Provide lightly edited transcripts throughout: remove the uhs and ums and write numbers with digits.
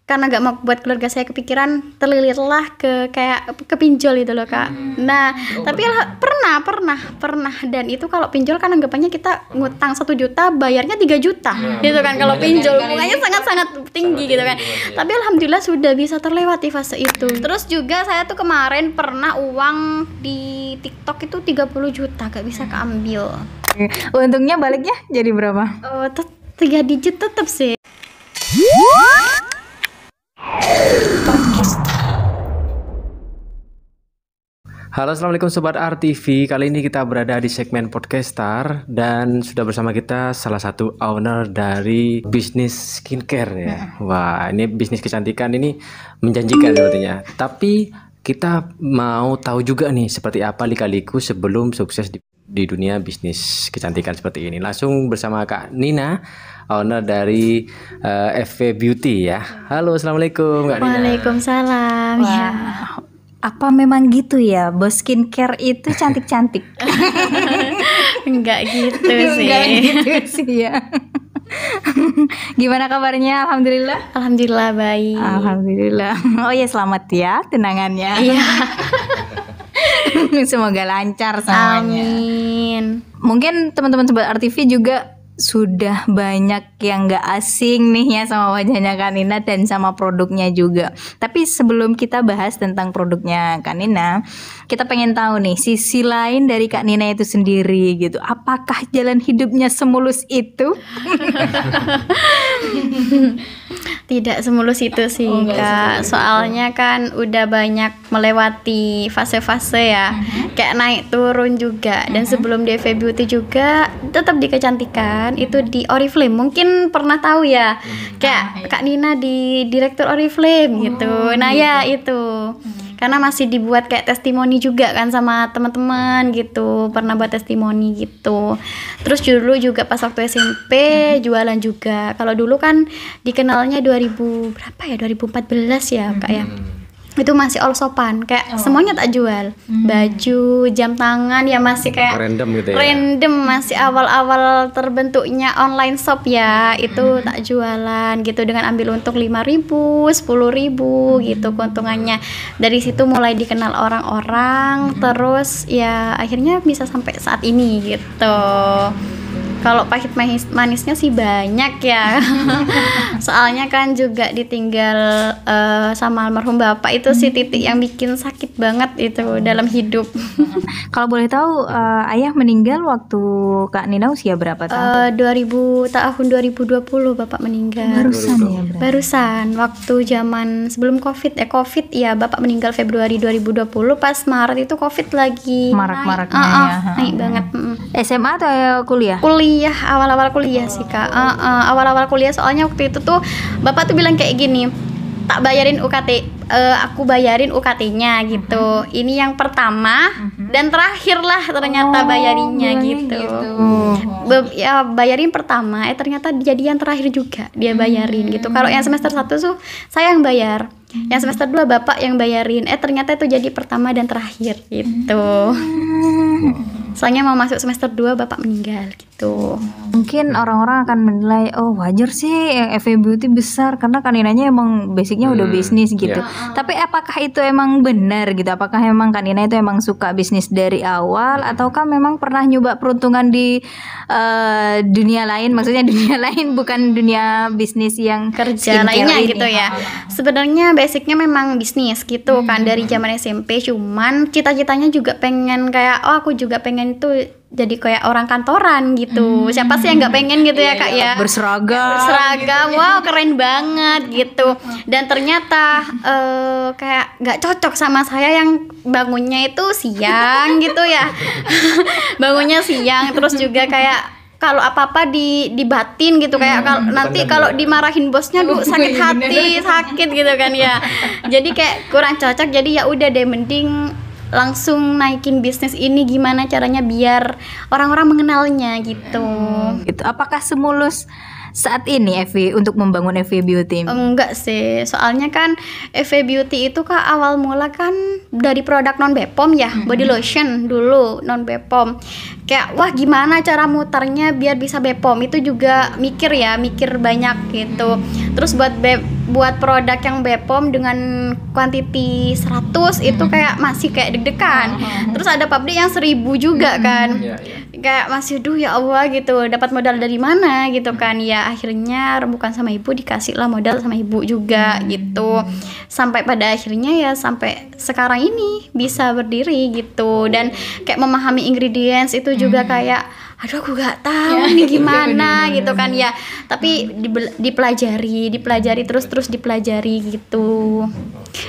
karena nggak mau buat keluarga saya kepikiran, terlilirlah ke kayak ke pinjol itu loh Kak. Nah, tapi pernah dan itu kalau pinjol kan anggapannya kita ngutang 1 juta bayarnya 3 juta gitu kan. Kalau pinjol bunganya sangat-sangat tinggi gitu kan. Tapi alhamdulillah sudah bisa terlewati fase itu. Terus juga saya tuh kemarin pernah uang di TikTok itu 30 juta gak bisa keambil. Untungnya baliknya jadi berapa? 3 digit tetap sih. Halo, assalamualaikum Sobat RTV. Kali ini kita berada di segmen Podcastar dan sudah bersama kita salah satu owner dari bisnis skincare ya. Wah, ini bisnis kecantikan ini menjanjikan sepertinya. Tapi kita mau tahu juga nih seperti apa lika-liku sebelum sukses di dunia bisnis kecantikan seperti ini. Langsung bersama Kak Nina, owner dari FV Beauty ya. Halo, assalamualaikum Kak Nina. Waalaikumsalam. Wah, Ya. apa memang gitu ya, bos skincare itu cantik-cantik? Enggak gitu sih. Enggak gitu sih ya. Gimana kabarnya? Alhamdulillah. Alhamdulillah baik. Alhamdulillah. Oh ya, selamat ya tunangannya. Iya. Semoga lancar semuanya. Amin. Mungkin teman-teman Sobat RTV juga sudah banyak yang gak asing nih ya sama wajahnya Kak Nina dan sama produknya juga. Tapi sebelum kita bahas tentang produknya Kak Nina, kita pengen tahu nih sisi lain dari Kak Nina itu sendiri gitu. Apakah jalan hidupnya semulus itu? Tidak semulus itu sih Kak. Soalnya kan udah banyak melewati fase-fase ya. Kayak naik turun juga. Dan sebelum di FV Beauty juga tetap di kecantikan itu di Oriflame. Mungkin pernah tahu ya. Kayak Kak Nina di direktur Oriflame gitu. Nah ya itu. Karena masih dibuat kayak testimoni juga kan sama teman-teman gitu, pernah buat testimoni gitu. Terus dulu juga pas waktu SMP jualan juga. Kalau dulu kan dikenalnya 2000 berapa ya, 2014 ya Kak ya. Itu masih all sopan, kayak semuanya tak jual. Baju, jam tangan ya masih kayak Random gitu ya. random, masih awal-awal terbentuknya online shop ya. Itu tak jualan gitu dengan ambil untung 5.000, 10.000 gitu keuntungannya. Dari situ mulai dikenal orang-orang, terus ya akhirnya bisa sampai saat ini gitu. Kalau pahit manisnya sih banyak ya. Soalnya kan juga ditinggal sama almarhum bapak, itu sih titik yang bikin sakit banget itu dalam hidup. Kalau boleh tahu, ayah meninggal waktu Kak Nina usia berapa tahun? tahun 2020 bapak meninggal. Barusan ya berarti. Barusan waktu zaman sebelum Covid ya bapak meninggal Februari 2020, pas Maret itu Covid lagi Marak-maraknya naik. ya. Naik banget. SMA atau kuliah? Kuliah, awal-awal kuliah sih Kak. Awal-awal kuliah, soalnya waktu itu tuh bapak tuh bilang kayak gini, tak bayarin UKT, aku bayarin UKT-nya gitu. Ini yang pertama dan terakhir lah ternyata bayarinnya gitu. Ya bayarin pertama, ternyata jadi yang terakhir juga dia bayarin gitu. Kalau yang semester 1 tuh saya yang bayar, yang semester 2 bapak yang bayarin. Ternyata itu jadi pertama dan terakhir gitu. Soalnya mau masuk semester 2 bapak meninggal gitu. Mungkin orang-orang akan menilai, oh wajar sih yang FV Beauty besar karena Kak Ninanya emang basicnya udah bisnis gitu. Tapi apakah itu emang benar gitu? Apakah emang Kak Nina itu emang suka bisnis dari awal, ataukah memang pernah nyoba peruntungan di dunia lain? Maksudnya dunia lain, bukan dunia bisnis yang Kerja lainnya ini. gitu ya. Sebenarnya basicnya memang bisnis gitu kan dari zaman SMP, cuman cita-citanya juga pengen kayak, oh aku juga pengen itu jadi kayak orang kantoran gitu. Siapa sih yang nggak pengen gitu ya Kak ya? Berseragam, wow keren banget gitu. Dan ternyata kayak nggak cocok sama saya yang bangunnya itu siang gitu ya. Bangunnya siang, terus juga kayak kalau apa-apa dibatin gitu, kayak nanti kalau dimarahin bosnya sakit hati, sakit gitu kan ya. Jadi kayak kurang cocok, jadi ya udah deh mending langsung naikin bisnis ini, gimana caranya biar orang-orang mengenalnya gitu. Apakah semulus saat ini FV untuk membangun FV Beauty? Enggak sih, soalnya kan FV Beauty itu kan awal mula kan dari produk non Bepom ya, body lotion dulu non Bepom. Kayak wah gimana cara muternya biar bisa Bepom, itu juga mikir banyak gitu. Terus buat produk yang Bepom dengan kuantiti 100 itu kayak masih kayak deg-degan. Terus ada pabrik yang 1000 juga kan. Kayak masih ya Allah gitu, dapat modal dari mana gitu kan. Ya akhirnya rembukan sama ibu, dikasih lah modal sama ibu juga gitu. Sampai pada akhirnya ya sampai sekarang ini bisa berdiri gitu. Dan kayak memahami ingredients itu juga kayak aduh aku gak tahu nih gimana gitu kan ya. Tapi dipelajari terus dipelajari gitu.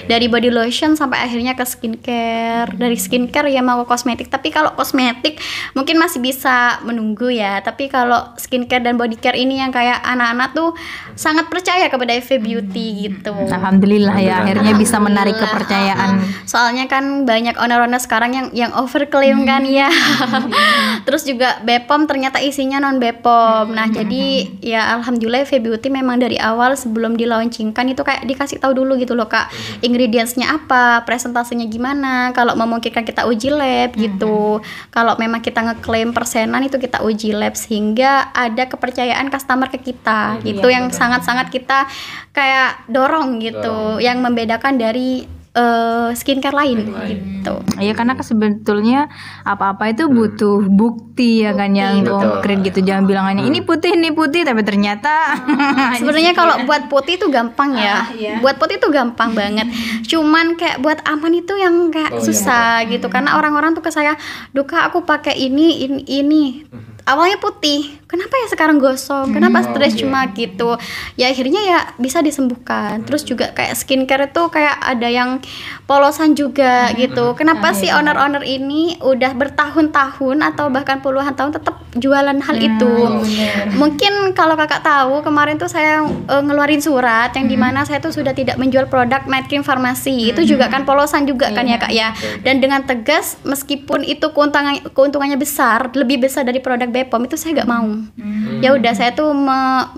Dari body lotion sampai akhirnya ke skincare. Dari skincare ya mau ke kosmetik. Tapi kalau kosmetik mungkin masih bisa menunggu ya. Tapi kalau skincare dan body care ini yang kayak anak-anak tuh sangat percaya kepada FV Beauty gitu. Alhamdulillah ya, akhirnya bisa menarik kepercayaan. Soalnya kan banyak owner-owner sekarang yang overclaim kan ya. Terus juga Bepom ternyata isinya non Bepom. Nah jadi ya alhamdulillah FV Beauty memang dari awal sebelum di launchingkan itu kayak dikasih tahu dulu gitu loh Kak, ingredientsnya apa, presentasinya gimana, kalau memungkinkan kita uji lab gitu. Kalau memang kita ngeklaim persenan itu kita uji lab sehingga ada kepercayaan customer ke kita gitu, yang sangat-sangat kita kayak dorong gitu, yang membedakan dari skincare lain gitu. Ya karena sebetulnya apa-apa itu butuh bukti ya kan, yang konkret gitu. Jangan bilang hanya ini putih tapi ternyata sebenarnya kalau buat putih itu gampang ya. Buat putih itu gampang banget. Cuman kayak buat aman itu yang kayak susah gitu. Karena orang-orang tuh ke saya, "Duh Kak, aku pakai ini. Awalnya putih, kenapa ya sekarang gosong? Kenapa stres cuma gitu?" Ya akhirnya ya bisa disembuhkan. Terus juga kayak skincare itu kayak ada yang polosan juga gitu. Kenapa sih owner-owner ini udah bertahun-tahun atau bahkan puluhan tahun tetap jualan hal itu? Mungkin kalau Kakak tahu, kemarin tuh saya ngeluarin surat yang dimana saya tuh sudah tidak menjual produk Night Cream Farmasi. Itu juga kan polosan juga kan ya Kak ya. Dan dengan tegas, meskipun itu keuntungannya besar, lebih besar dari produk Bepom, itu saya gak mau. Ya udah, saya tuh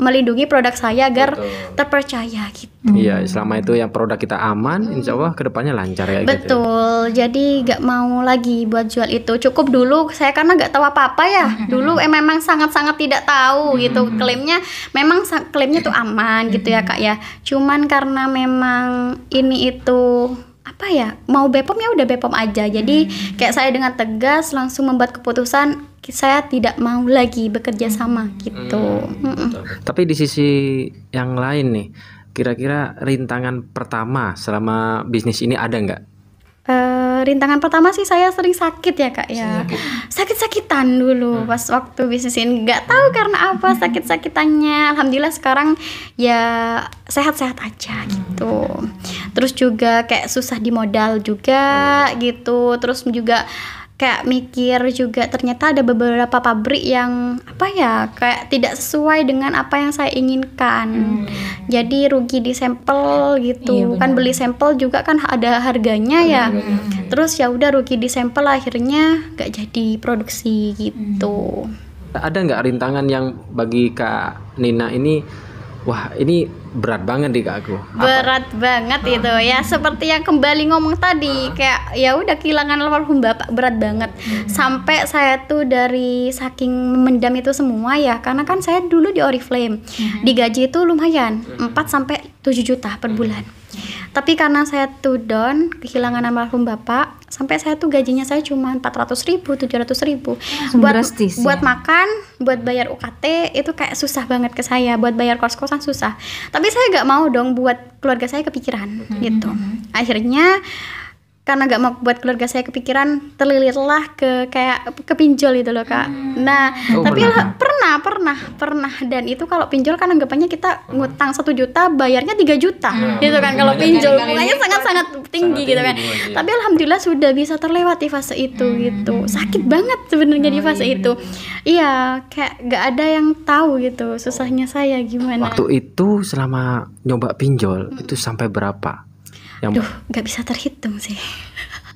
melindungi produk saya agar terpercaya gitu. Iya, selama itu yang produk kita aman, insya Allah kedepannya lancar ya. Betul, gitu. Jadi gak mau lagi buat jual itu. Cukup dulu saya karena gak tahu apa-apa ya. Dulu memang sangat-sangat tidak tahu gitu. Klaimnya tuh aman gitu ya Kak ya. Cuman karena memang ini itu apa ya, mau Bepom ya udah Bepom aja. Jadi kayak saya dengan tegas langsung membuat keputusan saya tidak mau lagi bekerja sama gitu. Tapi di sisi yang lain nih, kira-kira rintangan pertama selama bisnis ini ada nggak? Rintangan pertama sih saya sering sakit ya Kak ya. Sakit-sakitan dulu pas waktu bisnis ini, nggak tahu karena apa sakit-sakitannya. Alhamdulillah sekarang ya sehat-sehat aja gitu. Terus juga kayak susah di modal juga gitu. Terus juga kayak mikir juga ternyata ada beberapa pabrik yang apa ya kayak tidak sesuai dengan apa yang saya inginkan. Jadi rugi di sampel gitu. Kan beli sampel juga kan ada harganya ya. Terus ya udah rugi di sampel, akhirnya gak jadi produksi gitu. Ada nggak rintangan yang bagi Kak Nina ini, wah ini berat banget nih Kak aku? Berat banget itu ya, seperti yang kembali ngomong tadi, kayak ya udah kehilangan almarhum bapak, berat banget. Sampai saya tuh dari saking memendam itu semua ya, karena kan saya dulu di Oriflame, digaji itu lumayan 4 sampai 7 juta per bulan. Tapi karena saya tuh down, kehilangan almarhum bapak, sampai saya tuh gajinya saya cuma 400.000, 700.000. Buat makan, buat bayar UKT itu kayak susah banget ke saya, buat bayar kos-kosan susah. Tapi saya gak mau dong buat keluarga saya kepikiran gitu. Akhirnya karena gak mau buat keluarga saya kepikiran, terlilirlah ke pinjol itu loh Kak. Nah, tapi pernah. Dan itu kalau pinjol kan anggapannya kita ngutang 1 juta, bayarnya 3 juta gitu kan. Kalau pinjol bunganya sangat-sangat tinggi gitu kan. Tapi alhamdulillah sudah bisa terlewati fase itu gitu. Sakit banget sebenarnya di fase itu. Iya, kayak gak ada yang tahu gitu susahnya saya gimana. Waktu itu selama nyoba pinjol itu sampai berapa? Duh, gak bisa terhitung sih.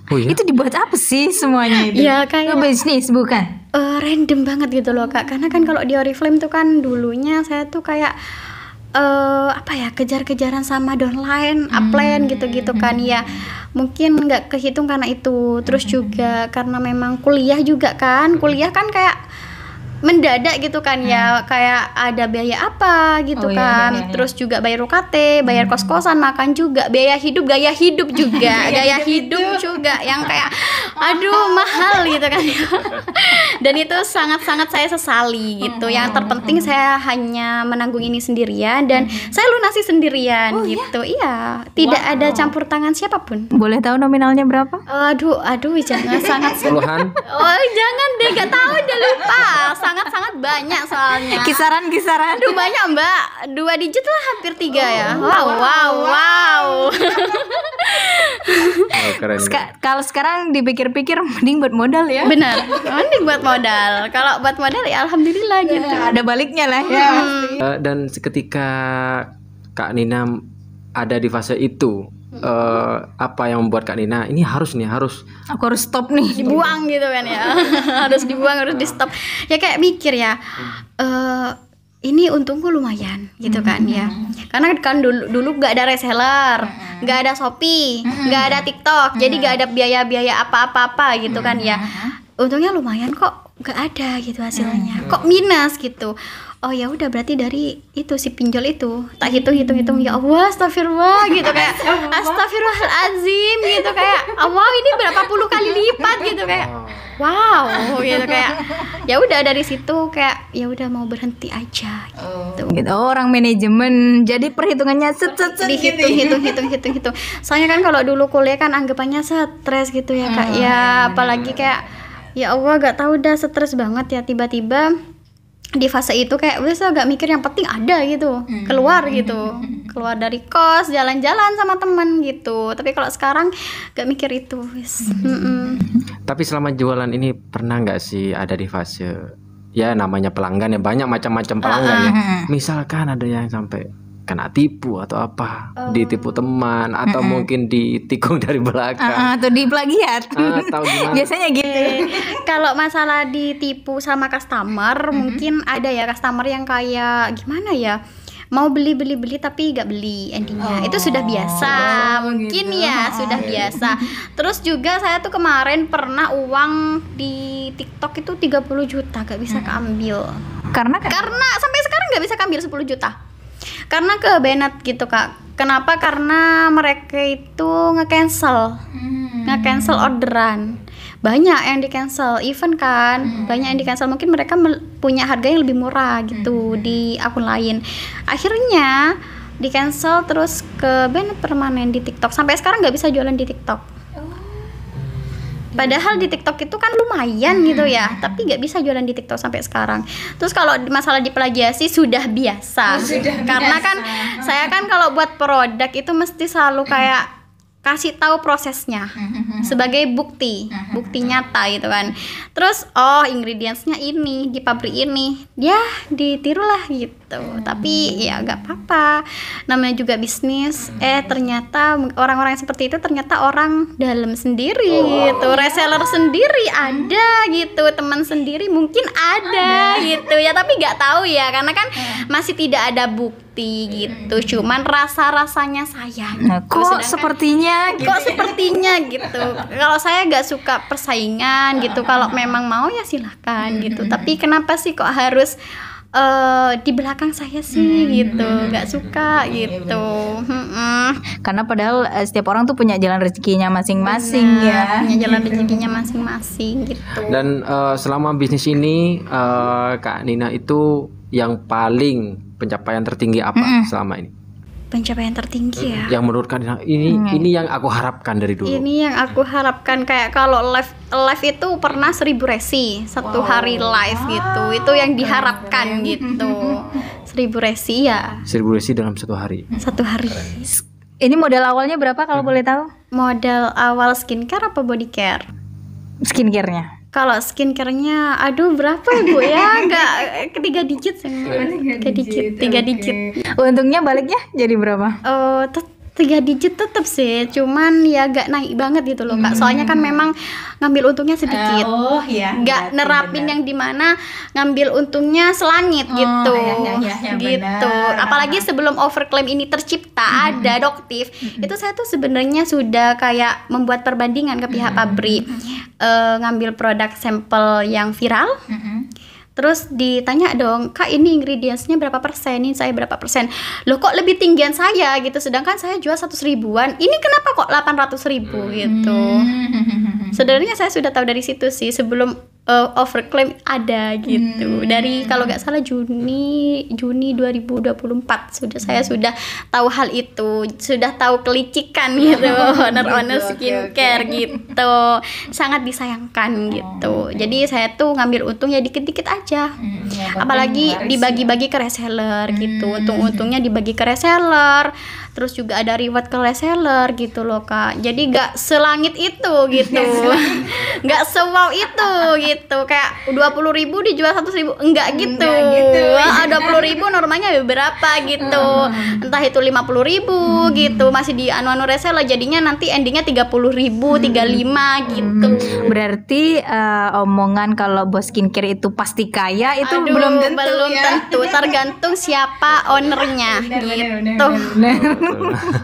Oh iya? Itu dibuat apa sih semuanya itu? Ya kayak bisnis bukan? random banget gitu loh Kak. Karena kan kalau di Oriflame tuh kan dulunya saya tuh kayak apa ya, kejar-kejaran sama downline, upline gitu-gitu kan ya. Mungkin nggak kehitung karena itu. Terus juga karena memang kuliah juga kan. Kuliah kan kayak mendadak gitu kan ya, kayak ada biaya apa gitu kan. Terus juga bayar UKT, bayar kos-kosan, makan juga, biaya hidup, gaya hidup juga, gaya hidup juga yang kayak aduh mahal gitu kan. Dan itu sangat-sangat saya sesali gitu. Yang terpenting saya hanya menanggung ini sendirian dan saya lunasi sendirian gitu. Iya, tidak ada campur tangan siapapun. Boleh tahu nominalnya berapa? Aduh, jangan sangat Puluhan? Oh, jangan deh, gak tahu deh, lupa. Sangat-sangat banyak soalnya. Kisaran. Aduh, banyak Mbak. 2 digit lah, hampir 3 ya. Wow. Oh, keren. Kalau sekarang dipikir-pikir mending buat modal ya. Benar. Mending buat modal. Kalau buat modal ya alhamdulillah gitu. Ada baliknya lah ya. Dan ketika Kak Nina ada di fase itu, apa yang membuat Kak Nina ini harus Aku harus stop nih. Dibuang gitu kan ya. Harus dibuang, harus di stop. Ya kayak mikir ya. Ini untungku lumayan gitu kan ya. Karena kan dulu gak ada reseller, gak ada Shopee, gak ada TikTok, jadi gak ada biaya-biaya apa-apa gitu kan ya. Untungnya lumayan kok, gak ada gitu hasilnya. Kok minus gitu. Oh ya udah, berarti dari itu si pinjol itu tak hitung ya Allah, astagfirullah gitu, kayak astagfirullahalazim gitu, kayak Allah ini berapa puluh kali lipat gitu, kayak wow gitu, kayak ya udah dari situ kayak ya udah mau berhenti aja gitu. Gitu. Orang manajemen jadi perhitungannya dihitung. Soalnya kan kalau dulu kuliah kan anggapannya stres gitu ya Kak. Ya apalagi kayak ya Allah gak tahu dah, stres banget ya, tiba-tiba di fase itu kayak wes gak mikir, yang penting ada gitu, keluar dari kos, jalan-jalan sama teman gitu. Tapi kalau sekarang gak mikir itu wes. Tapi selama jualan ini pernah nggak sih ada di fase ya namanya pelanggan ya, banyak macam-macam pelanggan ya. Misalkan ada yang sampai kena tipu atau apa, ditipu teman atau mungkin ditikung dari belakang, atau di plagiat, atau gimana? Biasanya gitu. Kalau masalah ditipu sama customer, mungkin ada ya customer yang kayak gimana ya, mau beli tapi gak beli endingnya. Itu sudah biasa, mungkin gitu. Ya sudah biasa. Terus juga saya tuh kemarin pernah uang di TikTok itu 30 juta gak bisa keambil. Karena sampai sekarang gak bisa keambil 10 juta. Karena ke Bennett gitu Kak. Kenapa? Karena mereka itu nge-cancel orderan. Banyak yang di-cancel, event kan, banyak yang di-cancel. Mungkin mereka punya harga yang lebih murah gitu di akun lain. Akhirnya di-cancel, terus ke Bennett permanen di TikTok. Sampai sekarang nggak bisa jualan di TikTok. Padahal di TikTok itu kan lumayan gitu ya, tapi nggak bisa jualan di TikTok sampai sekarang. Terus kalau masalah diplagiasi sudah biasa. Karena kan saya kan kalau buat produk itu mesti selalu kayak kasih tahu prosesnya sebagai bukti nyata gitu kan. Terus ingredientsnya ini di pabrik ini, ya ditirulah gitu. Tapi ya nggak apa-apa, namanya juga bisnis. Ternyata orang-orang yang seperti itu ternyata orang dalam sendiri gitu, reseller sendiri ada gitu, teman sendiri mungkin ada gitu ya, tapi nggak tahu ya karena kan masih tidak ada bukti gitu. Cuman rasa-rasanya sayang. Kok sepertinya gitu. Kalau saya nggak suka persaingan gitu. Kalau memang mau ya silahkan gitu. Tapi kenapa sih kok harus di belakang saya sih gitu, nggak suka gitu. Karena padahal setiap orang tuh punya jalan rezekinya masing-masing. Ya, punya jalan rezekinya masing-masing gitu. Dan selama bisnis ini Kak Nina itu yang paling pencapaian tertinggi apa selama ini? Pencapaian tertinggi ya. Yang menurut Kak Nina ini yang aku harapkan dari dulu. Ini yang aku harapkan, kayak kalau live itu pernah 1000 resi satu hari live gitu. Itu yang diharapkan gitu. 1000 resi ya. 1000 resi dalam satu hari. Satu hari. Ini modal awalnya berapa kalau boleh tahu? Modal awal skincare apa body care? Skincare-nya. Kalau skincare-nya, aduh berapa ya Bu ya? Enggak, 3 digit sih. 3 digit. Untungnya baliknya jadi berapa? 3 digit tetap sih, cuman ya gak naik banget gitu loh Kak. Soalnya kan memang ngambil untungnya sedikit. Gak nerapin yang dimana ngambil untungnya selangit gitu. Gitu. Apalagi sebelum overclaim ini tercipta, ada adoptif, itu saya tuh sebenarnya sudah kayak membuat perbandingan ke pihak pabrik. Ngambil produk sampel yang viral. Terus ditanya dong, Kak ini ingredientsnya berapa persen, ini saya berapa persen. Loh kok lebih tinggian saya gitu, sedangkan saya jual 100 ribuan, ini kenapa kok 800 ribu gitu. Sebenarnya saya sudah tahu dari situ sih, sebelum overclaim ada gitu. Dari kalau nggak salah Juni 2024 saya sudah tahu hal itu, sudah tahu kelicikan gitu owner skincare gitu. Sangat disayangkan gitu. Jadi saya tuh ngambil untung ya dikit-dikit aja. Apalagi dibagi-bagi ke reseller gitu. Untung-untungnya dibagi ke reseller. Terus juga ada reward ke reseller gitu loh Kak. Jadi gak selangit itu gitu. Gak sewow itu gitu. Kayak 20.000 dijual 100.000, enggak gitu. 20.000 normalnya berapa gitu. Entah itu 50.000 gitu. Masih di anu reseller, jadinya nanti endingnya 30.000, 35 gitu. Berarti omongan kalau bos skincare itu pasti kaya itu belum tentu. Belum tentu, tergantung siapa ownernya gitu.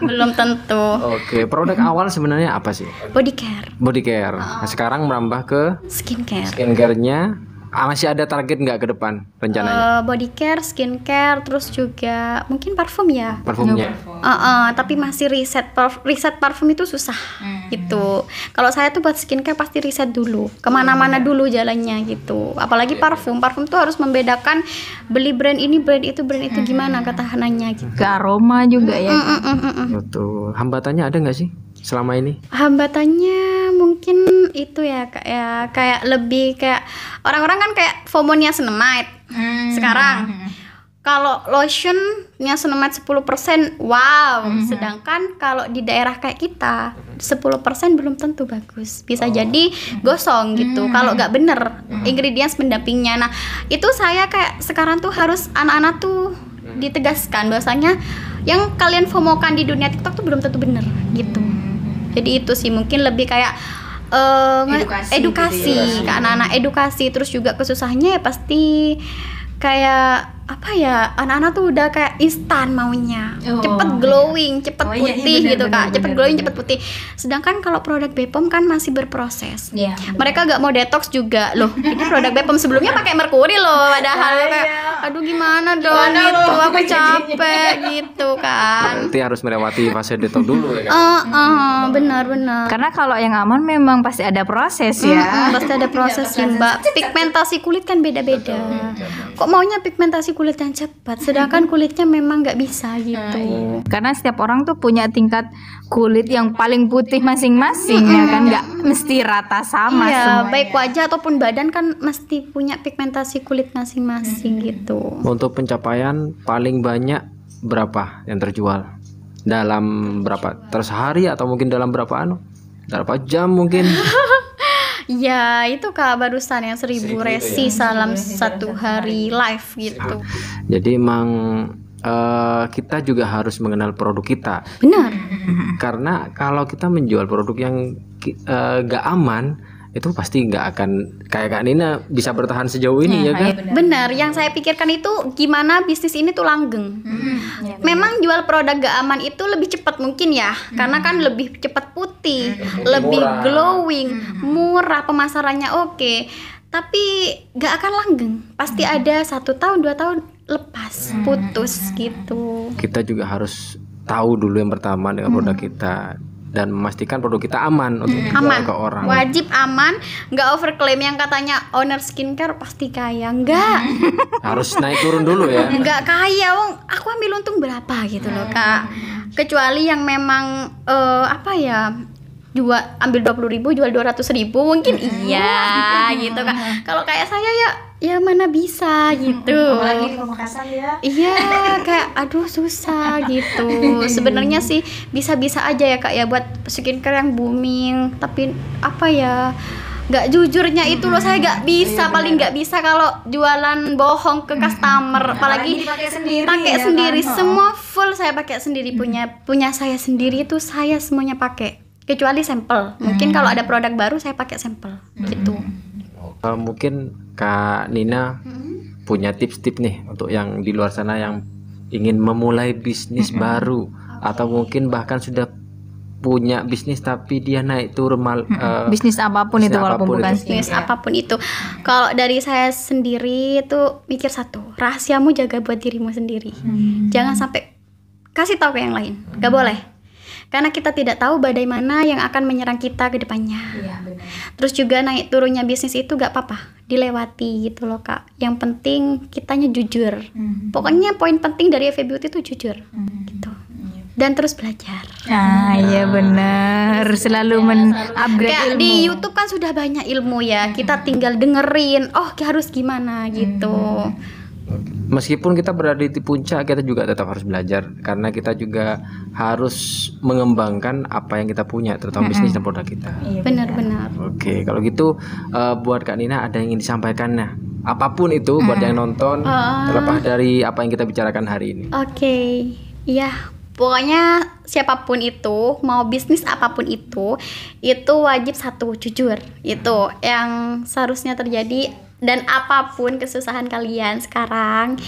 Belum tentu. Oke, produk awal sebenarnya apa sih? Body care. Body care. Nah, sekarang merambah ke Skincare. skincare-nya. Masih ada target nggak ke depan rencananya? Body care, skincare, terus juga mungkin parfum ya. Parfumnya. Tapi masih riset parfum itu susah gitu. Kalau saya tuh buat skincare pasti riset dulu, kemana-mana dulu jalannya gitu. Apalagi parfum tuh harus membedakan beli brand ini, brand itu gimana ketahanannya gitu. Ke aroma juga ya. Betul. Hambatannya ada nggak sih selama ini? Hambatannya mungkin itu ya Kak ya, kayak lebih kayak orang-orang kan kayak FOMO-nya Niacinamide sekarang. Kalau lotion Niacinamide 10%, wow. Sedangkan kalau di daerah kayak kita 10% belum tentu bagus. Bisa jadi gosong gitu. Kalau nggak bener ingredients pendampingnya. Nah, itu saya kayak sekarang tuh harus anak-anak tuh ditegaskan bahwasanya yang kalian FOMO-kan di dunia TikTok tuh belum tentu bener gitu. Jadi itu sih mungkin lebih kayak edukasi ke anak-anak, edukasi. Terus juga kesusahannya ya pasti kayak apa ya, anak-anak tuh udah kayak instan maunya, cepet glowing, cepet putih gitu Kak, cepet glowing, cepet putih. Sedangkan kalau produk Bepom kan masih berproses. Mereka gak mau detox juga loh. Ini produk Bepom sebelumnya pakai merkuri loh, padahal kayak aduh gimana dong gitu, aku capek gitu kan. Berarti harus melewati fase detox dulu ya kan? Benar. Karena kalau yang aman memang pasti ada proses ya. Pasti ada proses sih Mbak. Pigmentasi kulit kan beda-beda. Kok maunya pigmentasi kulit yang cepat, sedangkan kulitnya memang nggak bisa gitu. Karena setiap orang tuh punya tingkat kulit yang paling putih masing-masing ya kan, nggak mesti rata sama Iya, semuanya. baik wajah ataupun badan kan mesti punya pigmentasi kulit masing-masing gitu. Untuk pencapaian paling banyak berapa yang terjual? Dalam berapa? Sehari atau mungkin dalam berapa jam mungkin? Ya itu Kak barusan yang 1.000 resi dalam satu hari live gitu. Jadi emang kita juga harus mengenal produk kita. Benar. Karena kalau kita menjual produk yang gak aman, itu pasti nggak akan kayak Kak Nina bisa bertahan sejauh ini ya kan? Benar, yang saya pikirkan itu gimana bisnis ini tuh langgeng. Memang jual produk gak aman itu lebih cepat mungkin ya, karena kan lebih cepat putih, lebih murah, glowing, murah, pemasarannya oke. Tapi gak akan langgeng, pasti ada 1 tahun 2 tahun lepas, putus gitu. Kita juga harus tahu dulu yang pertama dengan produk kita dan memastikan produk kita aman untuk dijual ke orang. Wajib aman, nggak overclaim yang katanya owner skincare pasti kaya, enggak. Harus naik turun dulu ya. Enggak kaya, wong aku ambil untung berapa gitu loh Kak. Kecuali yang memang apa ya, ambil 20.000 jual 200.000 mungkin iya gitu Kak. Kalau kayak saya ya mana bisa gitu. Apalagi di Pamekasan ya. Iya, kayak aduh susah gitu. Sebenarnya sih bisa-bisa aja ya Kak ya buat skincare yang booming, tapi apa ya, nggak jujurnya itu loh, saya nggak bisa, paling nggak bisa kalau jualan bohong ke customer, apalagi pakai sendiri kan? semua full saya pakai sendiri, punya saya sendiri itu saya semuanya pakai kecuali sampel. Mungkin kalau ada produk baru saya pakai sampel gitu. Mungkin Kak Nina punya tips-tips nih untuk yang di luar sana yang ingin memulai bisnis baru, atau mungkin bahkan sudah punya bisnis tapi dia naik turun bisnis apapun itu, walaupun bukan bisnis apapun itu. Kalau dari saya sendiri itu mikir satu, rahasiamu jaga buat dirimu sendiri. Jangan sampai kasih tahu ke yang lain, gak boleh. Karena kita tidak tahu badai mana yang akan menyerang kita ke depannya. Terus juga naik turunnya bisnis itu gak apa-apa, dilewati gitu loh Kak. Yang penting kitanya jujur. Pokoknya poin penting dari FE Beauty itu jujur gitu. Dan terus belajar. Iya benar, selalu men-upgrade Kayak ilmu. di YouTube kan sudah banyak ilmu ya. Kita tinggal dengerin, oh harus gimana gitu. Meskipun kita berada di puncak, kita juga tetap harus belajar, karena kita juga harus mengembangkan apa yang kita punya, terutama bisnis dan produk kita. Benar-benar. Oke, kalau gitu buat Kak Nina ada yang ingin disampaikannya, apapun itu buat yang nonton, terlepas dari apa yang kita bicarakan hari ini. Oke, iya. Pokoknya siapapun itu, mau bisnis apapun itu wajib satu, jujur. Itu yang seharusnya terjadi. Dan apapun kesusahan kalian sekarang,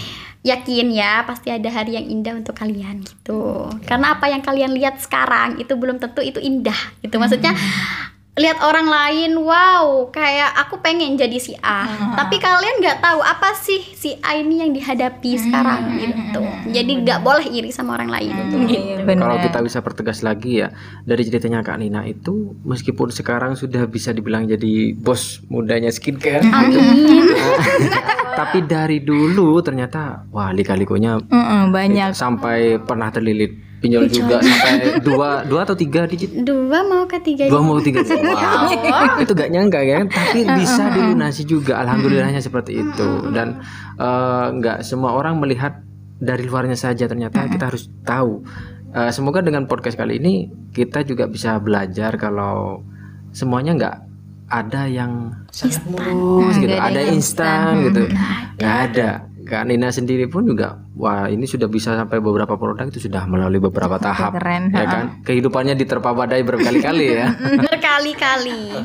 yakin ya pasti ada hari yang indah untuk kalian gitu. Karena apa yang kalian lihat sekarang itu belum tentu itu indah gitu. Maksudnya lihat orang lain, wow, kayak aku pengen jadi si A, tapi kalian nggak tahu apa sih si A ini yang dihadapi sekarang gitu. Jadi nggak boleh iri sama orang lain gitu. Kalau kita bisa pertegas lagi ya, dari ceritanya Kak Nina itu, meskipun sekarang sudah bisa dibilang jadi bos mudanya skincare, Amin. tapi dari dulu ternyata wah lika-likunya banyak. sampai pernah terlilit pinjol juga sampai dua atau 3 digit. 2 mau ke 3 2 mau 3. Wow. Itu gak nyangka kan, tapi bisa dilunasi juga. Alhamdulillahnya seperti itu. Dan nggak semua orang melihat dari luarnya saja, ternyata kita harus tahu. Semoga dengan podcast kali ini kita juga bisa belajar kalau semuanya nggak ada yang sangat mulus gitu, ada instan gitu, nggak ada. Kak Nina sendiri pun juga, wah ini sudah bisa sampai beberapa produk itu sudah melalui beberapa tahap, keren. ya kan? Kehidupannya diterpa badai berkali-kali ya. Berkali-kali.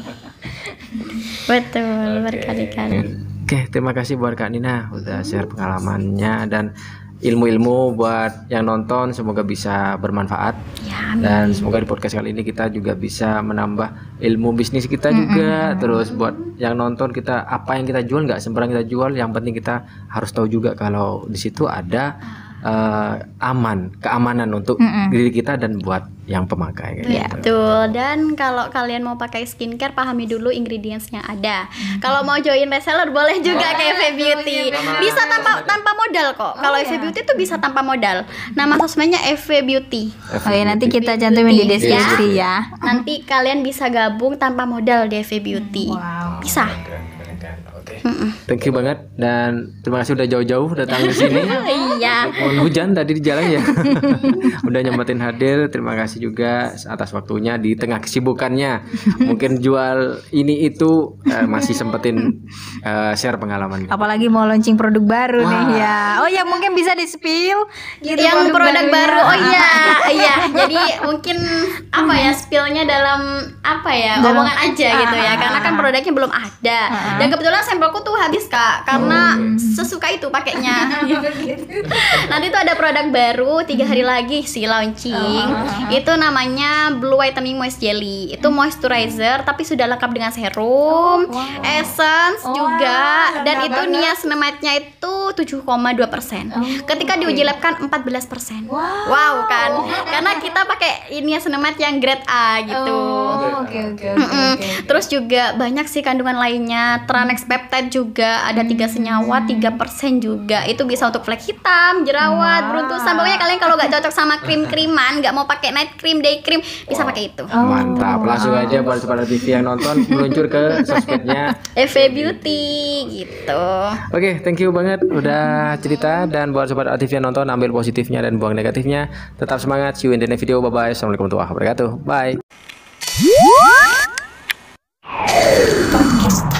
Betul, berkali-kali. Oke, terima kasih buat Kak Nina udah share pengalamannya dan ilmu-ilmu buat yang nonton, semoga bisa bermanfaat. Ya, dan semoga di podcast kali ini kita juga bisa menambah ilmu bisnis kita juga. Terus buat yang nonton, kita apa yang kita jual nggak sembarang kita jual, yang penting kita harus tahu juga kalau di situ ada keamanan untuk diri kita dan buat yang pemakai kayak gitu. Betul. Dan kalau kalian mau pakai skincare, pahami dulu ingredientsnya ada. Kalau mau join reseller boleh juga kayak FE Beauty. Bisa tanpa modal kok. Kalau FE Beauty itu bisa tanpa modal. Nama sosmednya FE Beauty. Oke, nanti kita cantumin di deskripsi ya. Nanti kalian bisa gabung tanpa modal di FE Beauty. Bisa. Thank you banget dan terima kasih udah jauh-jauh datang ke sini. Iya. Mohon hujan tadi di jalan ya. Udah nyempetin hadir. Terima kasih juga atas waktunya di tengah kesibukannya. Mungkin jual ini itu masih sempetin share pengalaman. Apalagi mau launching produk baru nih ya. Oh ya, mungkin bisa di-spill gitu Yang produk baru. barunya. Oh iya, iya. Jadi mungkin apa ya, spillnya dalam apa ya, omongan aja gitu ya. Karena kan produknya belum ada. Dan kebetulan sampelku tuh habis Kak, karena sesuka itu pakainya. Nanti tuh ada produk baru 3 hari lagi sih launching. Itu namanya Blue Whitening Moist Jelly. Itu moisturizer tapi sudah lengkap dengan serum, essence juga, dan itu niacinamide-nya itu 7,2%. Ketika diuji lab kan 14%. Wow kan? Karena kita pakai niacinamide yang grade A gitu. Oke. Terus juga banyak sih kandungan lainnya. Tranex peptide juga ada 3 senyawa, 3% juga. Itu bisa untuk flek hitam, jerawat, beruntusan. Pokoknya kalian kalau nggak cocok sama krim-kriman, nggak mau pakai night cream, day cream, bisa pakai itu. Mantap, langsung aja buat Sobat TV yang nonton meluncur ke sosmednya FE Beauty gitu. Oke, thank you banget udah cerita. Dan buat Sobat TV yang nonton, ambil positifnya dan buang negatifnya. Tetap semangat, see you in the next video. Bye bye. Assalamualaikum warahmatullahi wabarakatuh. Bye. Podcast.